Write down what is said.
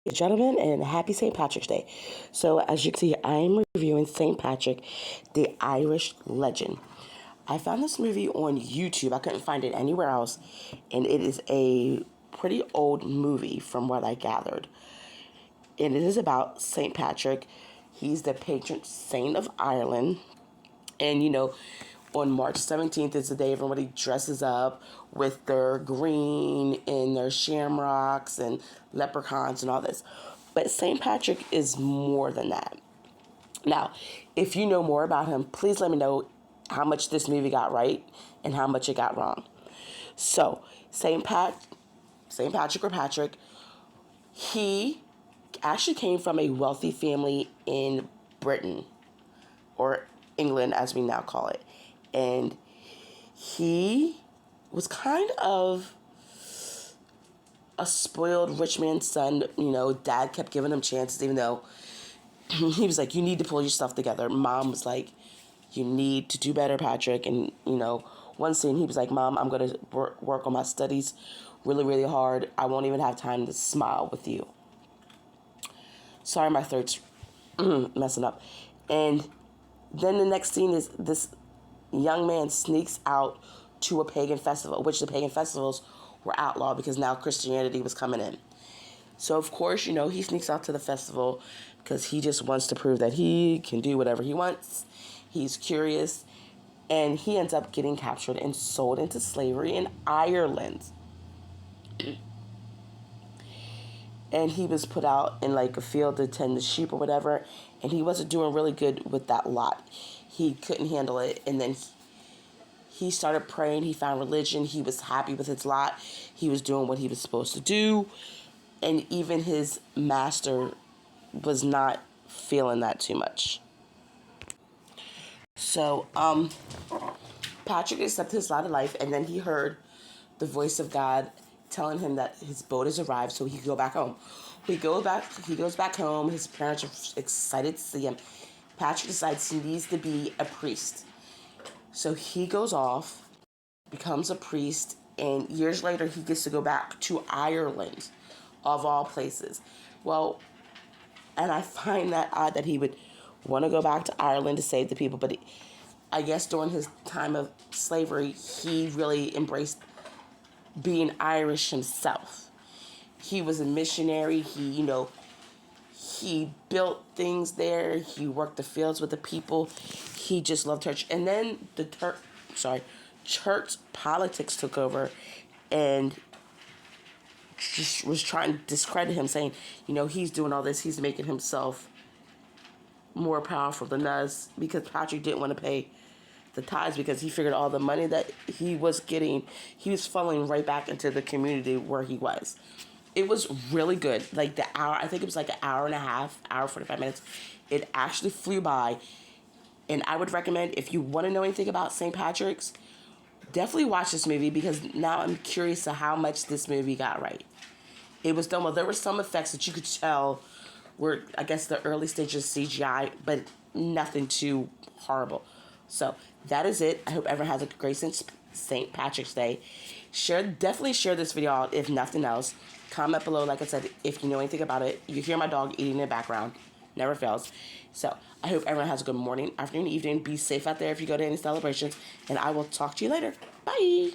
Gentlemen, and happy St. Patrick's Day. So, as you can see, I'm reviewing St. Patrick, the Irish Legend. I found this movie on YouTube. I couldn't find it anywhere else, and it is a pretty old movie from what I gathered. And it is about St. Patrick. He's the patron saint of Ireland. And on March 17th is the day everybody dresses up with their green and their shamrocks and leprechauns and all this. But St. Patrick is more than that. Now, if you know more about him, please let me know how much this movie got right and how much it got wrong. So, St. Patrick or Patrick, he actually came from a wealthy family in Britain, or England as we now call it. And he was kind of a spoiled rich man's son. Dad kept giving him chances, even though he was like, you need to pull yourself together. Mom was like, you need to do better, Patrick. And, one scene he was like, Mom, I'm going to work on my studies really, really hard. I won't even have time to smile with you. Sorry, my throat's messing up. And then the next scene is this young man sneaks out to a pagan festival, which the pagan festivals were outlawed because now Christianity was coming in. So, of course, he sneaks out to the festival because he just wants to prove that he can do whatever he wants. He's curious, and he ends up getting captured and sold into slavery in Ireland. And he was put out in like a field to tend the sheep or whatever, and he wasn't doing really good with that lot. He couldn't handle it, and then he started praying. He found religion. He was happy with his lot. He was doing what he was supposed to do, and even his master was not feeling that too much. So, Patrick accepted his lot of life, and then he heard the voice of God telling him that his boat has arrived, so he could go back home. He goes back home. His parents are excited to see him. Patrick decides he needs to be a priest. So he goes off, becomes a priest, and years later he gets to go back to Ireland, of all places. Well, and I find that odd that he would want to go back to Ireland to save the people, but I guess during his time of slavery, he really embraced being Irish himself. He was a missionary. He built things there. He worked the fields with the people. He just loved church. And then church politics took over, and just was trying to discredit him, saying, he's doing all this. He's making himself more powerful than us, because Patrick didn't want to pay the tithes because he figured all the money that he was getting, he was funneling right back into the community where he was. It was really good. Like the hour, I think it was like an hour and a half, hour 45 minutes. It actually flew by. And I would recommend, if you want to know anything about St. Patrick's, definitely watch this movie, because now I'm curious to how much this movie got right. It was done well. There were some effects that you could tell were, I guess, the early stages of CGI, but nothing too horrible. So that is it. I hope everyone has a great St. Patrick's Day. Definitely share this video out, if nothing else. Comment below, like I said, if you know anything about it. You hear my dog eating in the background. Never fails. So I hope everyone has a good morning, afternoon, evening. Be safe out there if you go to any celebrations. And I will talk to you later. Bye.